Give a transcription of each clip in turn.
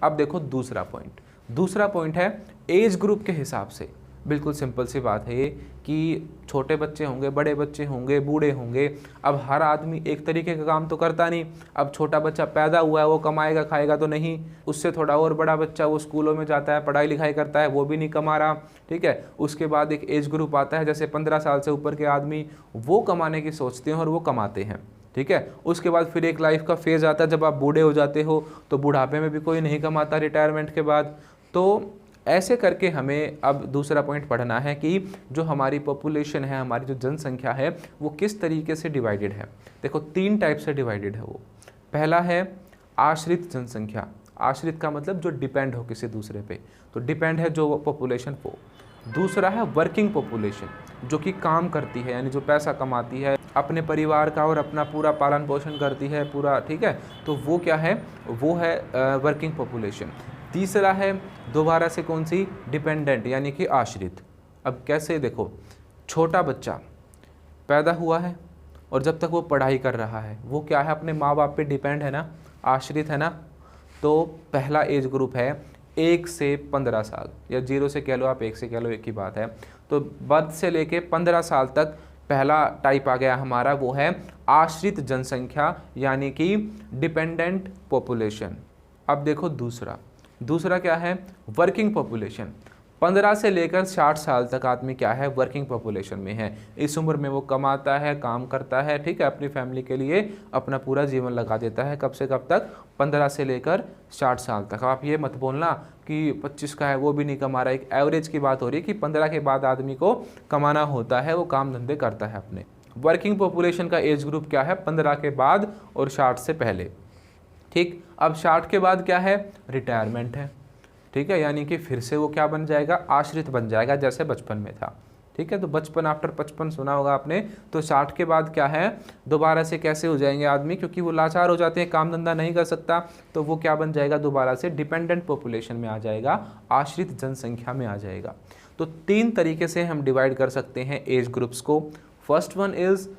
अब देखो दूसरा पॉइंट है एज ग्रुप के हिसाब से। बिल्कुल सिंपल सी बात है ये कि छोटे बच्चे होंगे, बड़े बच्चे होंगे, बूढ़े होंगे। अब हर आदमी एक तरीके का काम तो करता नहीं। अब छोटा बच्चा पैदा हुआ है, वो कमाएगा खाएगा तो नहीं। उससे थोड़ा और बड़ा बच्चा, वो स्कूलों में जाता है, पढ़ाई लिखाई करता है, वो भी नहीं कमा रहा, ठीक है। उसके बाद एक एज ग्रुप आता है जैसे 15 साल से ऊपर के आदमी, वो कमाने की सोचते हैं और वो कमाते हैं, ठीक है। उसके बाद फिर एक लाइफ का फेज आता है जब आप बूढ़े हो जाते हो, तो बुढ़ापे में भी कोई नहीं कमाता रिटायरमेंट के बाद। तो ऐसे करके हमें अब दूसरा पॉइंट पढ़ना है कि जो हमारी पॉपुलेशन है, हमारी जो जनसंख्या है, वो किस तरीके से डिवाइडेड है। देखो 3 टाइप से डिवाइडेड है वो। पहला है आश्रित जनसंख्या। आश्रित का मतलब जो डिपेंड हो किसी दूसरे पे, तो डिपेंड है जो पॉपुलेशन वो। दूसरा है वर्किंग पॉपुलेशन, जो कि काम करती है, यानी जो पैसा कमाती है, अपने परिवार का और अपना पूरा पालन पोषण करती है पूरा, ठीक है। तो वो क्या है, वो है वर्किंग पॉपुलेशन। तीसरा है दोबारा से कौन सी, डिपेंडेंट, यानी कि आश्रित। अब कैसे, देखो छोटा बच्चा पैदा हुआ है और जब तक वो पढ़ाई कर रहा है, वो क्या है, अपने माँ बाप पे डिपेंड है ना, आश्रित है ना। तो पहला एज ग्रुप है 1 से 15 साल, या 0 से कह लो आप, 1 से कह लो, एक ही बात है। तो बर्थ से लेके 15 साल तक पहला टाइप आ गया हमारा, वो है आश्रित जनसंख्या, यानी कि डिपेंडेंट पॉपुलेशन। अब देखो दूसरा क्या है, वर्किंग पॉपुलेशन। 15 से लेकर 60 साल तक आदमी क्या है, वर्किंग पॉपुलेशन में है। इस उम्र में वो कमाता है, काम करता है, ठीक है, अपनी फैमिली के लिए अपना पूरा जीवन लगा देता है। कब से कब तक, 15 से लेकर 60 साल तक। आप ये मत बोलना कि 25 का है वो भी नहीं कमा रहा। एक एवरेज की बात हो रही है कि 15 के बाद आदमी को कमाना होता है, वो काम धंधे करता है अपने। वर्किंग पॉपुलेशन का एज ग्रुप क्या है, 15 के बाद और 60 से पहले, ठीक। अब 60 के बाद क्या है, रिटायरमेंट है, ठीक है, यानी कि फिर से वो क्या बन जाएगा, आश्रित बन जाएगा, जैसे बचपन में था, ठीक है। तो बचपन आफ्टर 55 सुना होगा आपने। तो 60 के बाद क्या है, दोबारा से कैसे हो जाएंगे आदमी, क्योंकि वो लाचार हो जाते हैं, काम धंधा नहीं कर सकता, तो वो क्या बन जाएगा, दोबारा से डिपेंडेंट पॉपुलेशन में आ जाएगा, आश्रित जनसंख्या में आ जाएगा। तो 3 तरीके से हम डिवाइड कर सकते हैं एज ग्रुप्स को। फर्स्ट वन इज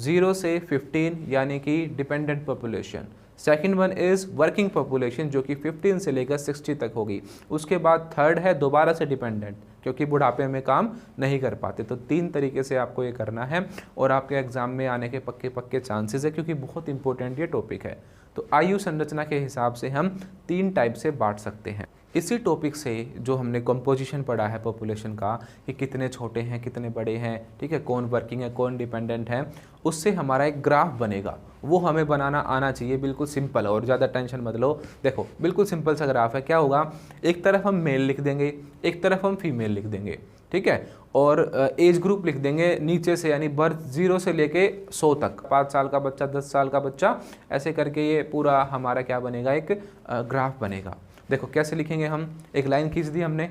0 से 15, यानी कि dependent population. Second one is working population, जो कि 15 से लेकर 60 तक होगी। उसके बाद थर्ड है दोबारा से डिपेंडेंट, क्योंकि बुढ़ापे में काम नहीं कर पाते। तो 3 तरीके से आपको ये करना है और आपके एग्जाम में आने के पक्के चांसेस है, क्योंकि बहुत इंपॉर्टेंट ये टॉपिक है। तो आयु संरचना के हिसाब से हम 3 टाइप से बांट सकते हैं। इसी टॉपिक से जो हमने कंपोजिशन पढ़ा है पॉपुलेशन का, कि कितने छोटे हैं, कितने बड़े हैं, ठीक है, कौन वर्किंग है, कौन डिपेंडेंट है, उससे हमारा एक ग्राफ बनेगा। वो हमें बनाना आना चाहिए, बिल्कुल सिंपल है और ज़्यादा टेंशन मत लो। देखो बिल्कुल सिंपल सा ग्राफ है। क्या होगा, एक तरफ हम मेल लिख देंगे, एक तरफ हम फीमेल लिख देंगे, ठीक है, और एज ग्रुप लिख देंगे नीचे से, यानी बर्थ 0 से लेके 100 तक, 5 साल का बच्चा, 10 साल का बच्चा, ऐसे करके ये पूरा हमारा क्या बनेगा, एक ग्राफ बनेगा। देखो कैसे लिखेंगे हम, एक लाइन खींच दी हमने,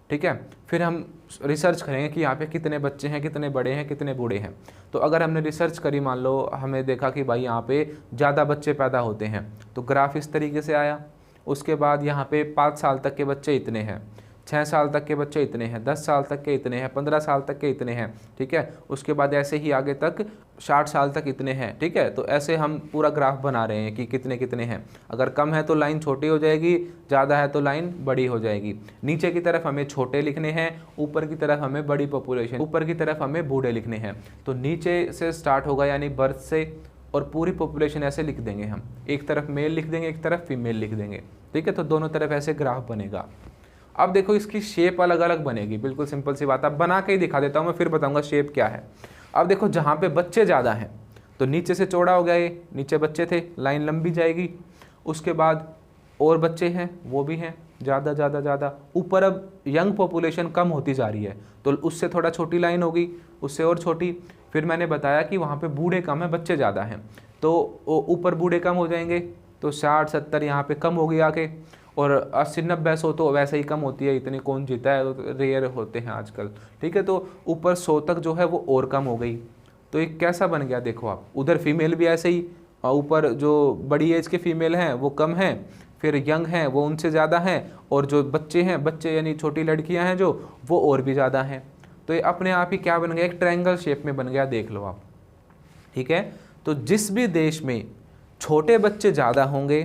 ठीक है, फिर हम रिसर्च करेंगे कि यहाँ पे कितने बच्चे हैं, कितने बड़े हैं, कितने बूढ़े हैं। तो अगर हमने रिसर्च करी, मान लो हमें देखा कि भाई यहाँ पे ज़्यादा बच्चे पैदा होते हैं, तो ग्राफ इस तरीके से आया। उसके बाद यहाँ पे 5 साल तक के बच्चे इतने हैं, 6 साल तक के बच्चे इतने हैं, 10 साल तक के इतने हैं, 15 साल तक के इतने हैं, ठीक है। उसके बाद ऐसे ही आगे तक 60 साल तक इतने हैं, ठीक है। तो ऐसे हम पूरा ग्राफ बना रहे हैं कि कितने कितने हैं। अगर कम है तो लाइन छोटी हो जाएगी, ज़्यादा है तो लाइन बड़ी हो जाएगी। नीचे की तरफ हमें छोटे लिखने हैं, ऊपर की तरफ हमें बड़ी पॉपुलेशन, ऊपर की तरफ हमें बूढ़े लिखने हैं। तो नीचे से स्टार्ट होगा, यानी बर्थ से, और पूरी पॉपुलेशन ऐसे लिख देंगे हम। एक तरफ मेल लिख देंगे, एक तरफ फीमेल लिख देंगे, ठीक है। तो दोनों तरफ ऐसे ग्राफ बनेगा। अब देखो इसकी शेप अलग अलग बनेगी, बिल्कुल सिंपल सी बात है। अब बना के ही दिखा देता हूँ मैं, फिर बताऊंगा शेप क्या है। अब देखो जहाँ पे बच्चे ज़्यादा हैं, तो नीचे से चौड़ा हो गया, ये नीचे बच्चे थे, लाइन लंबी जाएगी। उसके बाद और बच्चे हैं, वो भी हैं ज़्यादा ज़्यादा ज़्यादा। ऊपर अब यंग पॉपुलेशन कम होती जा रही है, तो उससे थोड़ा छोटी लाइन होगी, उससे और छोटी। फिर मैंने बताया कि वहाँ पे बूढ़े कम है, बच्चे ज़्यादा हैं, तो ऊपर बूढ़े कम हो जाएंगे, तो 60-70 यहाँ पे कम होगी आके, और 80-90 100 तो वैसे ही कम होती है, इतनी कौन जीता है, तो रेयर होते हैं आजकल, ठीक है। तो ऊपर 100 तक जो है वो और कम हो गई। तो ये कैसा बन गया, देखो आप, उधर फीमेल भी ऐसे ही, ऊपर जो बड़ी एज के फीमेल हैं वो कम हैं, फिर यंग हैं वो उनसे ज़्यादा हैं, और जो बच्चे हैं, बच्चे यानी छोटी लड़कियां हैं जो, वो और भी ज़्यादा हैं। तो ये अपने आप ही क्या बन गया, एक ट्रायंगल शेप में बन गया, देख लो आप, ठीक है। तो जिस भी देश में छोटे बच्चे ज़्यादा होंगे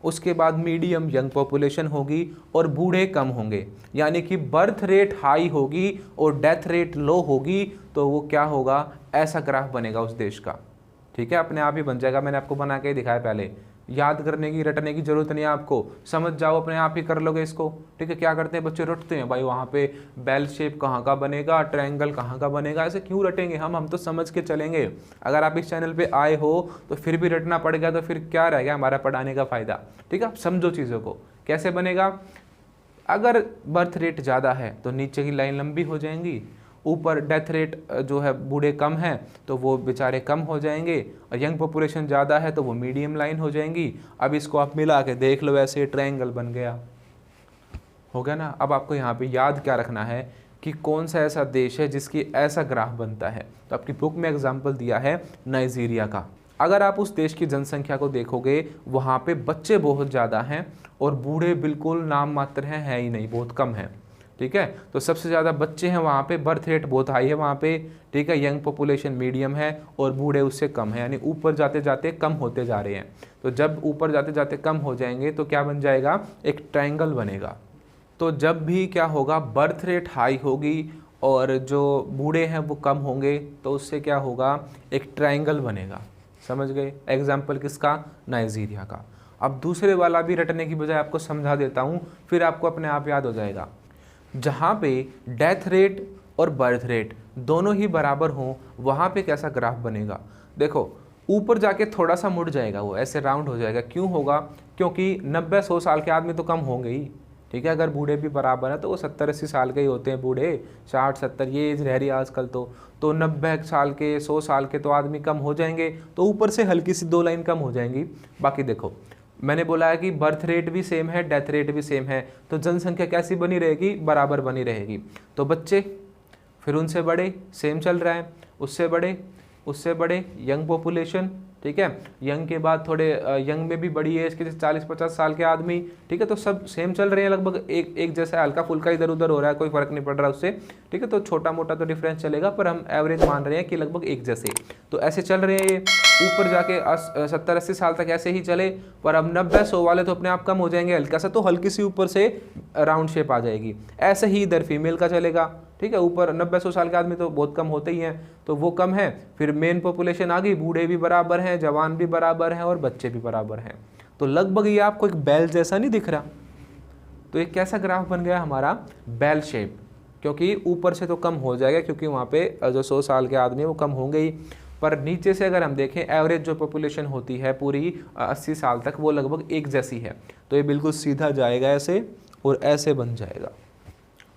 उसके बाद मीडियम यंग पॉपुलेशन होगी और बूढ़े कम होंगे, यानी कि बर्थ रेट हाई होगी और डेथ रेट लो होगी, तो वो क्या होगा, ऐसा ग्राफ बनेगा उस देश का। ठीक है, अपने आप ही बन जाएगा, मैंने आपको बना के ही दिखाया पहले, याद करने की रटने की जरूरत नहीं है आपको, समझ जाओ अपने आप ही कर लोगे इसको। ठीक है, क्या करते हैं बच्चे, रटते हैं भाई वहाँ पे बेल शेप कहाँ का बनेगा, ट्रायंगल कहाँ का बनेगा, ऐसे क्यों रटेंगे हम तो समझ के चलेंगे। अगर आप इस चैनल पे आए हो तो फिर भी रटना पड़ गया तो फिर क्या रह गया हमारा पढ़ाने का फ़ायदा। ठीक है, आप समझो चीज़ों को कैसे बनेगा। अगर बर्थ रेट ज़्यादा है तो नीचे की लाइन लंबी हो जाएंगी, ऊपर डेथ रेट जो है बूढ़े कम हैं तो वो बेचारे कम हो जाएंगे, और यंग पॉपुलेशन ज़्यादा है तो वो मीडियम लाइन हो जाएंगी। अब इसको आप मिला के देख लो, ऐसे ट्रायंगल बन गया, हो गया ना। अब आपको यहाँ पे याद क्या रखना है कि कौन सा ऐसा देश है जिसकी ऐसा ग्राफ बनता है। तो आपकी बुक में एग्जाम्पल दिया है नाइजीरिया का। अगर आप उस देश की जनसंख्या को देखोगे, वहाँ पे बच्चे बहुत ज़्यादा हैं और बूढ़े बिल्कुल नाम मात्र हैं, है ही नहीं, बहुत कम हैं। ठीक है, तो सबसे ज़्यादा बच्चे हैं वहाँ पे, बर्थ रेट बहुत हाई है वहाँ पे। ठीक है, यंग पॉपुलेशन मीडियम है और बूढ़े उससे कम है, यानी ऊपर जाते जाते कम होते जा रहे हैं। तो जब ऊपर जाते जाते कम हो जाएंगे तो क्या बन जाएगा, एक ट्रायंगल बनेगा। तो जब भी क्या होगा, बर्थ रेट हाई होगी और जो बूढ़े हैं वो कम होंगे, तो उससे क्या होगा, एक ट्रायंगल बनेगा। समझ गए, एग्जाम्पल किसका, नाइजीरिया का। अब दूसरे वाला भी रटने की बजाय आपको समझा देता हूँ, फिर आपको अपने आप याद हो जाएगा। जहाँ पे डेथ रेट और बर्थ रेट दोनों ही बराबर हों, वहाँ पे कैसा ग्राफ बनेगा। देखो ऊपर जाके थोड़ा सा मुड़ जाएगा, वो ऐसे राउंड हो जाएगा। क्यों होगा, क्योंकि 90-100 साल के आदमी तो कम होंगे ही। ठीक है, अगर बूढ़े भी बराबर हैं तो वो 70-80 साल के ही होते हैं बूढ़े, 60-70 ये एज रह रही है आजकल। तो 90 साल के, 100 साल के तो आदमी कम हो जाएंगे, तो ऊपर से हल्की सी 2 लाइन कम हो जाएंगी। बाकी देखो मैंने बोला है कि बर्थ रेट भी सेम है, डेथ रेट भी सेम है, तो जनसंख्या कैसी बनी रहेगी, बराबर बनी रहेगी। तो बच्चे, फिर उनसे बड़े, सेम चल रहा है, उससे बड़े, उससे बड़े, यंग पॉपुलेशन। ठीक है, यंग के बाद थोड़े यंग में भी बड़ी एज के 40-50 साल के आदमी। ठीक है, तो सब सेम चल रहे हैं, लगभग एक जैसा, हल्का फुल्का इधर उधर हो रहा है, कोई फर्क नहीं पड़ रहा उससे। ठीक है, तो छोटा मोटा तो डिफरेंस चलेगा, पर हम एवरेज मान रहे हैं कि लगभग एक जैसे। तो ऐसे चल रहे हैं ये, ऊपर जाके 70-80 साल तक ऐसे ही चले, पर अब 90-100 वाले तो अपने आप कम हो जाएंगे हल्का सा, तो हल्की सी ऊपर से राउंड शेप आ जाएगी। ऐसे ही इधर फीमेल का चलेगा। ठीक है, ऊपर 90-100 साल के आदमी तो बहुत कम होते ही हैं, तो वो कम है। फिर मेन पॉपुलेशन आ गई, बूढ़े भी बराबर हैं, जवान भी बराबर हैं और बच्चे भी बराबर हैं। तो लगभग ये आपको एक बेल जैसा नहीं दिख रहा। तो एक कैसा ग्राफ बन गया हमारा, बेल शेप, क्योंकि ऊपर से तो कम हो जाएगा, क्योंकि वहाँ पे जो 100 साल के आदमी है वो कम होंगे ही। पर नीचे से अगर हम देखें, एवरेज जो पॉपुलेशन होती है पूरी 80 साल तक, वो लगभग एक जैसी है। तो ये बिल्कुल सीधा जाएगा ऐसे और ऐसे बन जाएगा।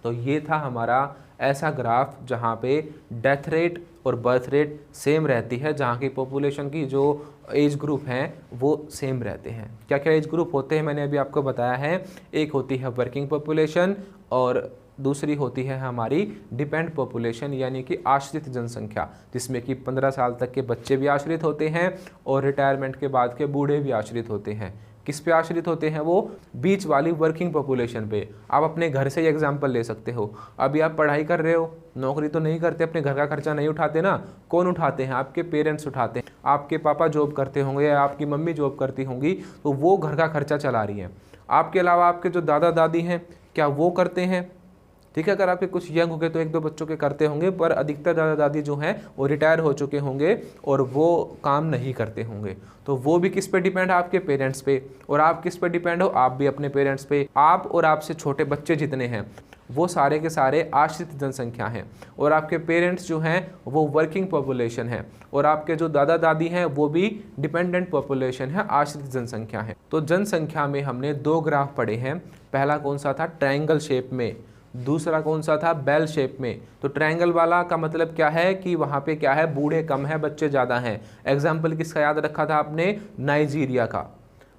तो ये था हमारा ऐसा ग्राफ जहाँ पे डेथ रेट और बर्थ रेट सेम रहती है, जहाँ की पॉपुलेशन की जो एज ग्रुप हैं वो सेम रहते हैं। क्या क्या एज ग्रुप होते हैं मैंने अभी आपको बताया है। एक होती है वर्किंग पॉपुलेशन और दूसरी होती है हमारी डिपेंड पॉपुलेशन, यानी कि आश्रित जनसंख्या, जिसमें कि 15 साल तक के बच्चे भी आश्रित होते हैं और रिटायरमेंट के बाद के बूढ़े भी आश्रित होते हैं। किस पे आश्रित होते हैं, वो बीच वाली वर्किंग पॉपुलेशन पे। आप अपने घर से ही एग्जांपल ले सकते हो। अभी आप पढ़ाई कर रहे हो, नौकरी तो नहीं करते, अपने घर का खर्चा नहीं उठाते ना। कौन उठाते हैं, आपके पेरेंट्स उठाते हैं। आपके पापा जॉब करते होंगे या आपकी मम्मी जॉब करती होंगी, तो वो घर का खर्चा चला रही है। आपके अलावा आपके जो दादा दादी हैं, क्या वो करते हैं? ठीक है, अगर आपके कुछ यंग हो गए तो 1-2 बच्चों के करते होंगे, पर अधिकतर दादा दादी जो हैं वो रिटायर हो चुके होंगे और वो काम नहीं करते होंगे। तो वो भी किस पे डिपेंड है, आपके पेरेंट्स पे। और आप किस पे डिपेंड हो, आप भी अपने पेरेंट्स पे। आप और आपसे छोटे बच्चे जितने हैं वो सारे के सारे आश्रित जनसंख्या हैं, और आपके पेरेंट्स जो हैं वो वर्किंग पॉपुलेशन है, और आपके जो दादा दादी हैं वो भी डिपेंडेंट पॉपुलेशन है, आश्रित जनसंख्या है। तो जनसंख्या में हमने 2 ग्राफ पढ़े हैं। पहला कौन सा था, ट्रायंगल शेप में, दूसरा कौन सा था, बेल शेप में। तो ट्रायंगल वाला का मतलब क्या है कि वहाँ पे क्या है, बूढ़े कम है, बच्चे ज़्यादा हैं। एग्जाम्पल किसका याद रखा था आपने, नाइजीरिया का।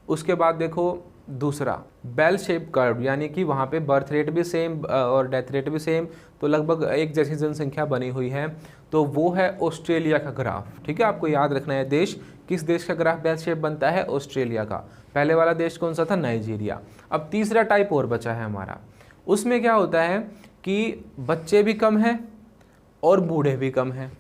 उसके बाद देखो दूसरा बेल शेप कर्व, यानी कि वहाँ पे बर्थ रेट भी सेम और डेथ रेट भी सेम, तो लगभग एक जैसी जनसंख्या बनी हुई है। तो वो है ऑस्ट्रेलिया का ग्राफ। ठीक है, आपको याद रखना है देश, किस देश का ग्राफ बेल शेप बनता है, ऑस्ट्रेलिया का। पहले वाला देश कौन सा था, नाइजीरिया। अब तीसरा टाइप और बचा है हमारा। उसमें क्या होता है कि बच्चे भी कम हैं और बूढ़े भी कम हैं।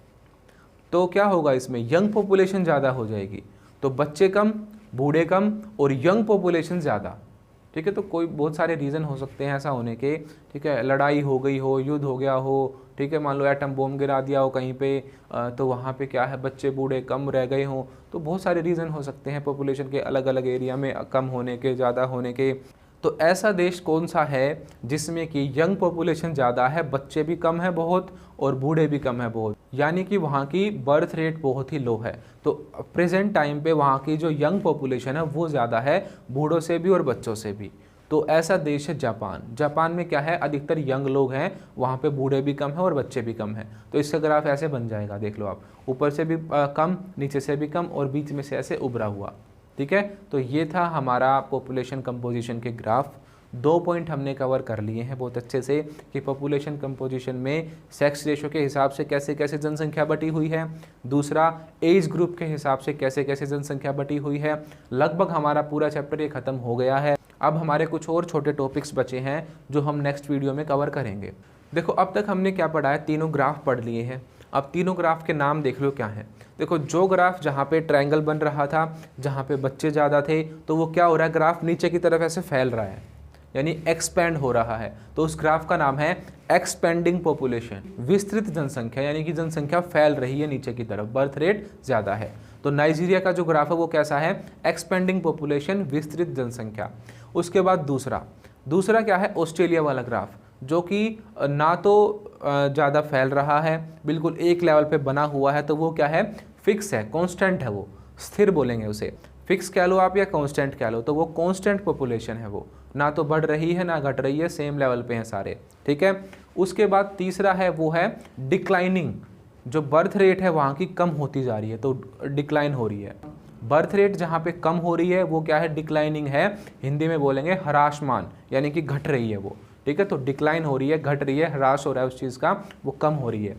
तो क्या होगा, इसमें यंग पॉपुलेशन ज़्यादा हो जाएगी, तो बच्चे कम बूढ़े कम और यंग पॉपुलेशन ज़्यादा। ठीक है, तो कोई बहुत सारे रीज़न हो सकते हैं ऐसा होने के। ठीक है, लड़ाई हो गई हो, युद्ध हो गया हो, ठीक है, मान लो एटम बॉम्ब गिरा दिया हो कहीं पे, तो वहाँ पे क्या है बच्चे बूढ़े कम रह गए हों। तो बहुत सारे रीज़न हो सकते हैं पॉपुलेशन के अलग अलग एरिया में कम होने के, ज़्यादा होने के। तो ऐसा देश कौन सा है जिसमें कि यंग पॉपुलेशन ज़्यादा है, बच्चे भी कम है बहुत और बूढ़े भी कम है बहुत, यानी कि वहाँ की बर्थ रेट बहुत ही लो है। तो प्रेजेंट टाइम पे वहाँ की जो यंग पॉपुलेशन है वो ज़्यादा है बूढ़ों से भी और बच्चों से भी। तो ऐसा देश है जापान। जापान में क्या है, अधिकतर यंग लोग हैं, वहाँ पे बूढ़े भी कम हैं और बच्चे भी कम हैं। तो इसका ग्राफ ऐसे बन जाएगा, देख लो आप, ऊपर से भी कम, नीचे से भी कम और बीच में से ऐसे उभरा हुआ। ठीक है, तो ये था हमारा पॉपुलेशन कंपोजिशन के ग्राफ। 2 पॉइंट हमने कवर कर लिए हैं बहुत अच्छे से कि पॉपुलेशन कंपोजिशन में सेक्स रेशो के हिसाब से कैसे कैसे जनसंख्या बटी हुई है, दूसरा एज ग्रुप के हिसाब से कैसे कैसे जनसंख्या बटी हुई है। लगभग हमारा पूरा चैप्टर ये ख़त्म हो गया है। अब हमारे कुछ और छोटे टॉपिक्स बचे हैं जो हम नेक्स्ट वीडियो में कवर करेंगे। देखो अब तक हमने क्या पढ़ा है, तीनों ग्राफ पढ़ लिए हैं। अब तीनों ग्राफ के नाम देख लो क्या है। देखो जो ग्राफ जहाँ पे ट्रायंगल बन रहा था, जहाँ पे बच्चे ज़्यादा थे, तो वो क्या हो रहा है, ग्राफ नीचे की तरफ ऐसे फैल रहा है, यानी एक्सपेंड हो रहा है। तो उस ग्राफ का नाम है एक्सपेंडिंग पॉपुलेशन, विस्तृत जनसंख्या, यानी कि जनसंख्या फैल रही है नीचे की तरफ, बर्थ रेट ज़्यादा है। तो नाइजीरिया का जो ग्राफ है वो कैसा है, एक्सपेंडिंग पॉपुलेशन, विस्तृत जनसंख्या। उसके बाद दूसरा क्या है, ऑस्ट्रेलिया वाला ग्राफ, जो कि ना तो ज़्यादा फैल रहा है, बिल्कुल एक लेवल पे बना हुआ है। तो वो क्या है, फिक्स है, कांस्टेंट है, वो स्थिर बोलेंगे उसे, फिक्स कह लो आप या कांस्टेंट कह लो। तो वो कांस्टेंट पॉपुलेशन है, वो ना तो बढ़ रही है ना घट रही है, सेम लेवल पे हैं सारे। ठीक है, उसके बाद तीसरा है वो है डिक्लाइनिंग, जो बर्थ रेट है वहाँ की कम होती जा रही है, तो डिक्लाइन हो रही है। बर्थ रेट जहाँ पे कम हो रही है वो क्या है, डिक्लाइनिंग है, हिंदी में बोलेंगे ह्रासमान, यानी कि घट रही है वो। ठीक है, तो डिक्लाइन हो रही है, घट रही है, ह्रास हो रहा है उस चीज़ का, वो कम हो रही है।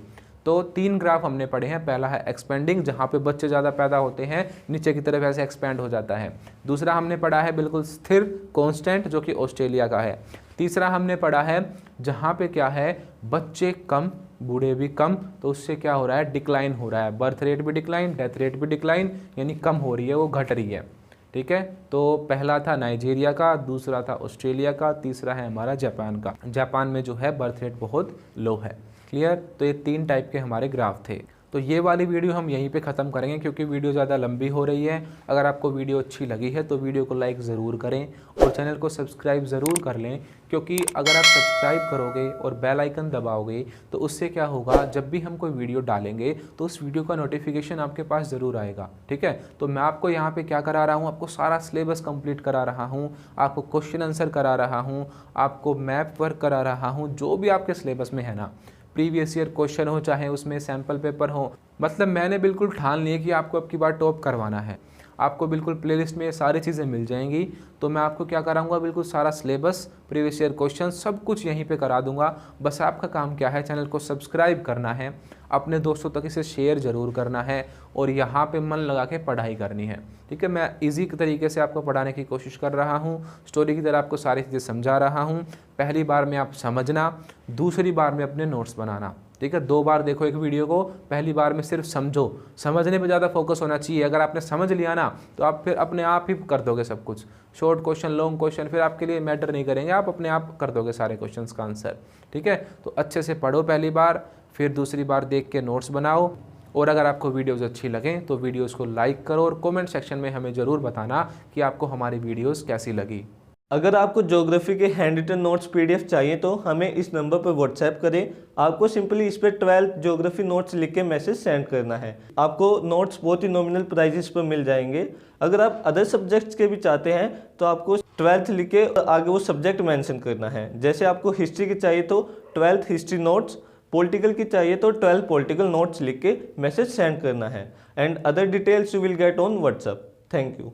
तो 3 ग्राफ हमने पढ़े हैं। पहला है एक्सपेंडिंग, जहाँ पे बच्चे ज़्यादा पैदा होते हैं, नीचे की तरफ ऐसे एक्सपेंड हो जाता है। दूसरा हमने पढ़ा है बिल्कुल स्थिर, कांस्टेंट, जो कि ऑस्ट्रेलिया का है। तीसरा हमने पढ़ा है जहाँ पे क्या है, बच्चे कम बूढ़े भी कम, तो उससे क्या हो रहा है, डिक्लाइन हो रहा है, बर्थ रेट भी डिक्लाइन, डेथ रेट भी डिक्लाइन, यानी कम हो रही है, वो घट रही है। ठीक है, तो पहला था नाइजीरिया का, दूसरा था ऑस्ट्रेलिया का, तीसरा है हमारा जापान का। जापान में जो है बर्थ रेट बहुत लो है। क्लियर, तो ये 3 टाइप के हमारे ग्राफ थे। तो ये वाली वीडियो हम यहीं पे ख़त्म करेंगे क्योंकि वीडियो ज़्यादा लंबी हो रही है। अगर आपको वीडियो अच्छी लगी है तो वीडियो को लाइक ज़रूर करें और चैनल को सब्सक्राइब ज़रूर कर लें, क्योंकि अगर आप सब्सक्राइब करोगे और बेल आइकन दबाओगे तो उससे क्या होगा, जब भी हम कोई वीडियो डालेंगे तो उस वीडियो का नोटिफिकेशन आपके पास ज़रूर आएगा। ठीक है, तो मैं आपको यहाँ पे क्या करा रहा हूँ, आपको सारा सिलेबस कंप्लीट करा रहा हूँ, आपको क्वेश्चन आंसर करा रहा हूँ, आपको मैप वर्क करा रहा हूँ, जो भी आपके सिलेबस में है ना, प्रीवियस ईयर क्वेश्चन हो चाहे उसमें सैम्पल पेपर हो, मतलब मैंने बिल्कुल ठान लिया कि आपको अब की बार टॉप करवाना है। आपको बिल्कुल प्लेलिस्ट में ये सारी चीज़ें मिल जाएंगी। तो मैं आपको क्या कराऊंगा, बिल्कुल सारा सिलेबस, प्रीवियस ईयर क्वेश्चन, सब कुछ यहीं पे करा दूंगा। बस आपका काम क्या है, चैनल को सब्सक्राइब करना है, अपने दोस्तों तक इसे शेयर ज़रूर करना है और यहाँ पे मन लगा के पढ़ाई करनी है। ठीक है, मैं इजी तरीके से आपको पढ़ाने की कोशिश कर रहा हूँ, स्टोरी की तरह आपको सारी चीज़ें समझा रहा हूँ। पहली बार में आप समझना, दूसरी बार में अपने नोट्स बनाना। ठीक है, 2 बार देखो एक वीडियो को, पहली बार में सिर्फ समझो, समझने पे ज़्यादा फोकस होना चाहिए। अगर आपने समझ लिया ना तो आप फिर अपने आप ही कर दोगे सब कुछ, शॉर्ट क्वेश्चन, लॉन्ग क्वेश्चन फिर आपके लिए मैटर नहीं करेंगे, आप अपने आप कर दोगे सारे क्वेश्चंस का आंसर। ठीक है, तो अच्छे से पढ़ो पहली बार, फिर दूसरी बार देख के नोट्स बनाओ। और अगर आपको वीडियोज़ अच्छी लगें तो वीडियोज़ को लाइक करो और कमेंट सेक्शन में हमें ज़रूर बताना कि आपको हमारी वीडियोज़ कैसी लगी। अगर आपको ज्योग्राफी के हैंड रिटन नोट्स पीडीएफ चाहिए तो हमें इस नंबर पर व्हाट्सएप करें। आपको सिंपली इस पर 12th ज्योग्राफी नोट्स लिख के मैसेज सेंड करना है। आपको नोट्स बहुत ही नॉमिनल प्राइजेस पर मिल जाएंगे। अगर आप अदर सब्जेक्ट्स के भी चाहते हैं तो आपको 12th लिख के आगे वो सब्जेक्ट मेंशन करना है। जैसे आपको हिस्ट्री की चाहिए तो 12th हिस्ट्री नोट्स, पॉलिटिकल की चाहिए तो 12 पॉलिटिकल नोट्स लिख के मैसेज सेंड करना है। And other details you will get on WhatsApp. Thank you.